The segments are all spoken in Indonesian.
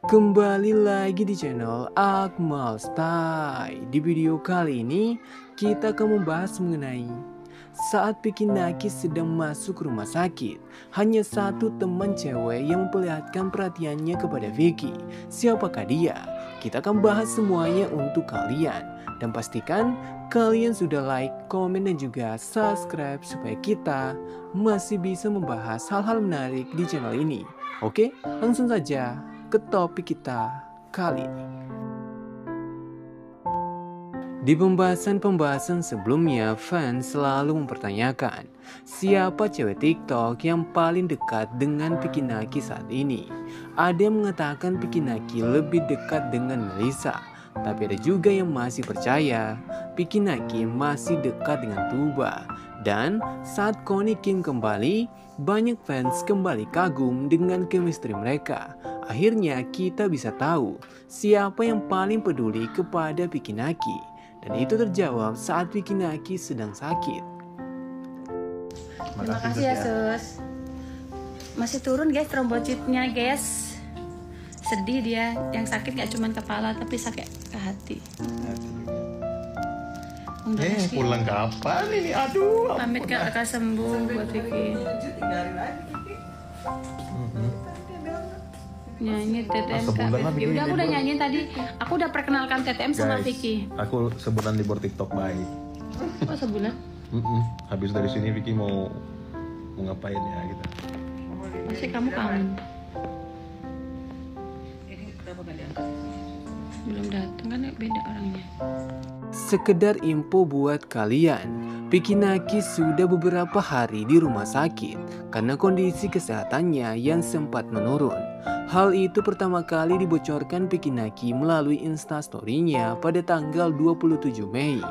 Kembali lagi di channel Akmal Style. Di video kali ini kita akan membahas mengenai saat Vicky Naki sedang masuk rumah sakit, hanya satu teman cewek yang memperlihatkan perhatiannya kepada Vicky. Siapakah dia? Kita akan bahas semuanya untuk kalian. Dan pastikan kalian sudah like, komen, dan juga subscribe supaya kita masih bisa membahas hal-hal menarik di channel ini. Oke, langsung saja ke topik kita kali ini. Di pembahasan sebelumnya, fans selalu mempertanyakan siapa cewek TikTok yang paling dekat dengan Vicky Naki saat ini. Ada yang mengatakan Vicky Naki lebih dekat dengan Melissa, tapi ada juga yang masih percaya Vicky Naki masih dekat dengan Tuba. Dan saat Connie Kim kembali, banyak fans kembali kagum dengan chemistry mereka. Akhirnya kita bisa tahu siapa yang paling peduli kepada Vicky Naki. Dan itu terjawab saat Vicky Naki sedang sakit. Terima kasih ya sus. Masih turun guys trombositnya guys. Sedih dia. Yang sakit gak cuma kepala tapi sakit ke hati. Pulang kapan ini? Aduh. Pamit kakak sembuh buat Vicky. Nyanyi TTM Kak. Ya udah aku udah nyanyiin tadi. Aku udah perkenalkan TTM sama Vicky. Aku sebulan libur TikTok baik. Oh sebulan? Habis dari sini Vicky mau ngapain ya gitu. Masih kamu kangen? Belum datang kan beda orangnya. Sekedar info buat kalian, Vicky Naki sudah beberapa hari di rumah sakit karena kondisi kesehatannya yang sempat menurun. Hal itu pertama kali dibocorkan Vicky Naki melalui instastory-nya pada tanggal 27 Mei.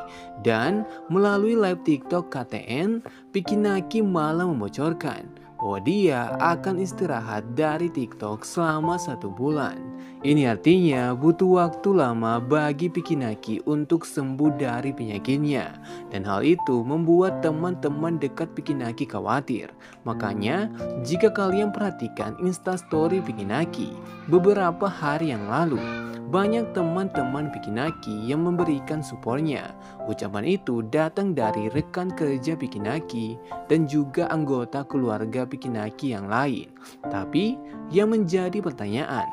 Dan melalui live TikTok KTN, Vicky Naki malah membocorkan bahwa dia akan istirahat dari TikTok selama 1 bulan. Ini artinya butuh waktu lama bagi Vicky Naki untuk sembuh dari penyakitnya. Dan hal itu membuat teman-teman dekat Vicky Naki khawatir. Makanya jika kalian perhatikan instastory Vicky Naki beberapa hari yang lalu, banyak teman-teman Vicky Naki yang memberikan supportnya. Ucapan itu datang dari rekan kerja Vicky Naki dan juga anggota keluarga Vicky Naki yang lain. Tapi yang menjadi pertanyaan,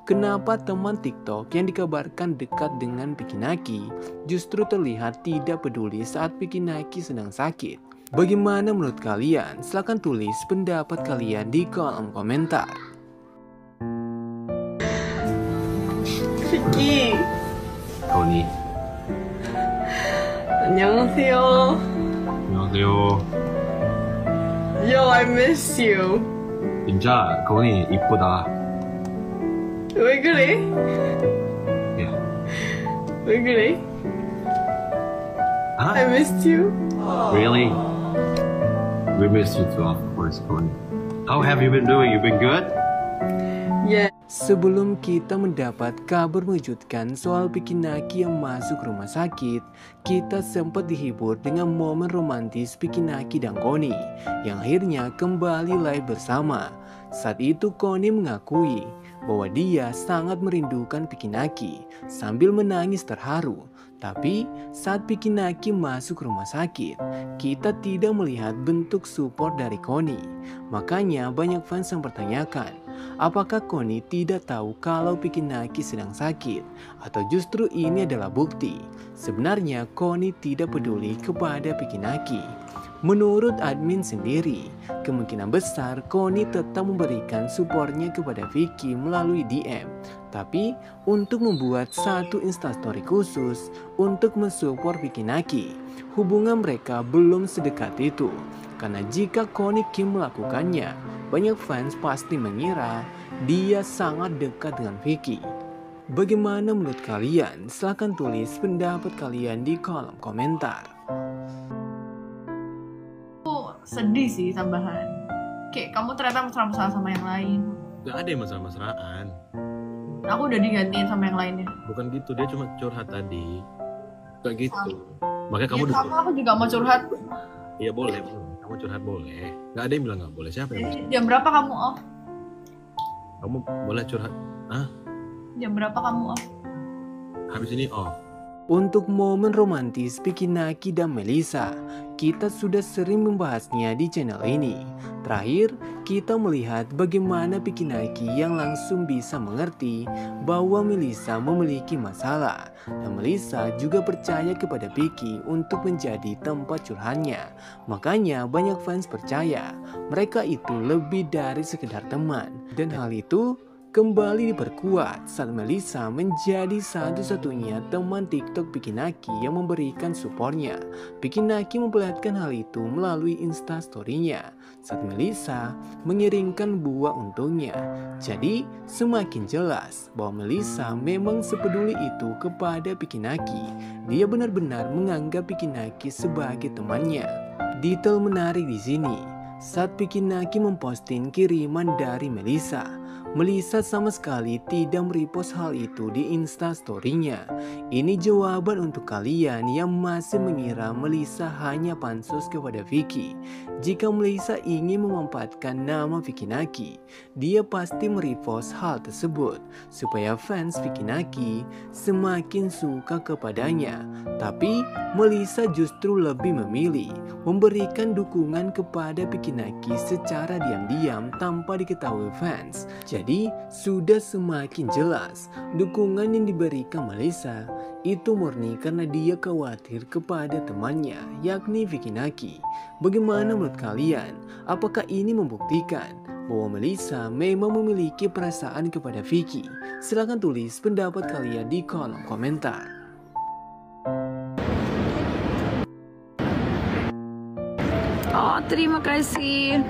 kenapa teman TikTok yang dikabarkan dekat dengan Vicky Naki justru terlihat tidak peduli saat Vicky Naki sedang sakit? Bagaimana menurut kalian? Silahkan tulis pendapat kalian di kolom komentar. Vicky. Connie. 안녕하세요. 안녕하세요. Yo, I miss you. 진짜 Connie 이쁘다. 왜 그래? 예. 왜 그래? Huh? I missed you. Really? We miss you too, of course, Connie. How have you been doing? You been good? Yeah. Sebelum kita mendapat kabar mengejutkan soal Vicky Naki yang masuk rumah sakit, kita sempat dihibur dengan momen romantis Vicky Naki dan Connie yang akhirnya kembali live bersama. Saat itu Connie mengakui bahwa dia sangat merindukan Vicky Naki sambil menangis terharu. Tapi saat Vicky Naki masuk rumah sakit, kita tidak melihat bentuk support dari Connie. Makanya banyak fans yang mempertanyakan, apakah Connie tidak tahu kalau Vicky Naki sedang sakit? Atau justru ini adalah bukti sebenarnya Connie tidak peduli kepada Vicky Naki? Menurut admin sendiri, kemungkinan besar Connie tetap memberikan supportnya kepada Vicky melalui DM. Tapi untuk membuat satu instastory khusus untuk mensupport Vicky Naki, hubungan mereka belum sedekat itu. Karena jika Connie Kim melakukannya, banyak fans pasti mengira dia sangat dekat dengan Vicky. Bagaimana menurut kalian? Silahkan tulis pendapat kalian di kolom komentar. Sedih sih tambahan. Kayak kamu ternyata mesra-mesra sama yang lain. Gak ada yang mesra-mesraan. Aku udah digantiin sama yang lainnya. Bukan gitu, dia cuma curhat tadi. Gak gitu. Makanya kamu Ya, sama aku juga mau curhat. Iya boleh. Kamu curhat boleh. Gak ada yang bilang gak boleh. Siapa yang Jadi jam berapa kamu off? Kamu boleh curhat. Hah? Jam berapa kamu off? Habis ini off. Untuk momen romantis Vicky Naki dan Melissa, kita sudah sering membahasnya di channel ini. Terakhir, kita melihat bagaimana Vicky Naki yang langsung bisa mengerti bahwa Melissa memiliki masalah. Dan Melissa juga percaya kepada Vicky untuk menjadi tempat curhatnya. Makanya banyak fans percaya mereka itu lebih dari sekedar teman. Dan hal itu kembali diperkuat saat Melissa menjadi satu-satunya teman TikTok Vicky Naki yang memberikan supportnya. Vicky Naki memperlihatkan hal itu melalui Instastory-nya saat Melissa mengirimkan buah untungnya. Jadi semakin jelas bahwa Melissa memang sepeduli itu kepada Vicky Naki. Dia benar-benar menganggap Vicky Naki sebagai temannya. Detail menarik di sini saat Vicky Naki memposting kiriman dari Melissa. Melissa sama sekali tidak merepost hal itu di Instastory-nya. Ini jawaban untuk kalian yang masih mengira Melissa hanya pansos kepada Vicky. Jika Melissa ingin memanfaatkan nama Vicky Naki, dia pasti merepost hal tersebut supaya fans Vicky Naki semakin suka kepadanya. Tapi Melissa justru lebih memilih memberikan dukungan kepada Vicky Naki secara diam-diam tanpa diketahui fans. Jadi sudah semakin jelas dukungan yang diberikan Melissa itu murni karena dia khawatir kepada temannya yakni Vicky Naki. Bagaimana menurut kalian? Apakah ini membuktikan bahwa Melissa memang memiliki perasaan kepada Vicky? Silahkan tulis pendapat kalian di kolom komentar. Oh, terima kasih.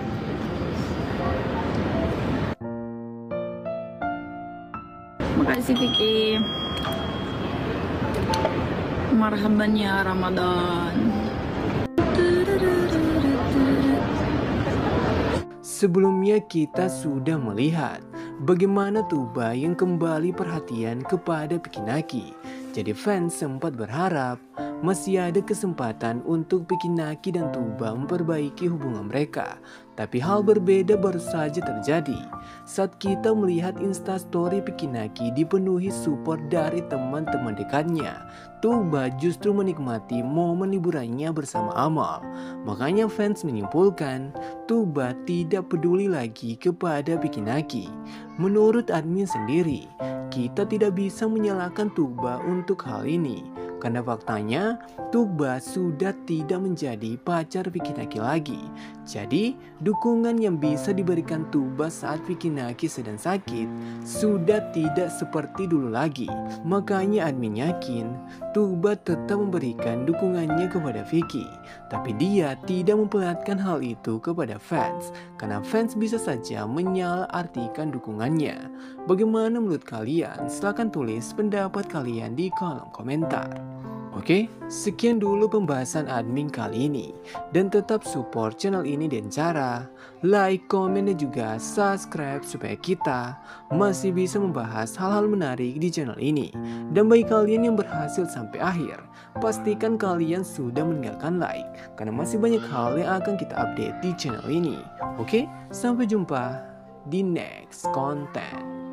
Makasih Vicky. Marhaban ya Ramadan. Sebelumnya kita sudah melihat bagaimana Tuba yang kembali perhatian kepada Vicky Naki. Jadi fans sempat berharap masih ada kesempatan untuk Vicky Naki dan Tuba memperbaiki hubungan mereka. Tapi hal berbeda baru saja terjadi saat kita melihat Instastory Vicky Naki dipenuhi support dari teman-teman dekatnya. Tuba justru menikmati momen liburannya bersama Amal. Makanya fans menyimpulkan Tuba tidak peduli lagi kepada Vicky Naki. Menurut admin sendiri, kita tidak bisa menyalahkan Tuba untuk hal ini. Karena faktanya Tuba sudah tidak menjadi pacar Vicky Naki lagi. Jadi dukungan yang bisa diberikan Tuba saat Vicky Naki sedang sakit sudah tidak seperti dulu lagi. Makanya admin yakin Tuba tetap memberikan dukungannya kepada Vicky. Tapi dia tidak memperlihatkan hal itu kepada fans. Karena fans bisa saja menyalahartikan dukungannya. Bagaimana menurut kalian? Silahkan tulis pendapat kalian di kolom komentar. Oke, sekian dulu pembahasan admin kali ini. Dan tetap support channel ini dengan cara like, komen, dan juga subscribe supaya kita masih bisa membahas hal-hal menarik di channel ini. Dan bagi kalian yang berhasil sampai akhir, pastikan kalian sudah meninggalkan like, karena masih banyak hal yang akan kita update di channel ini. Oke, sampai jumpa di next konten.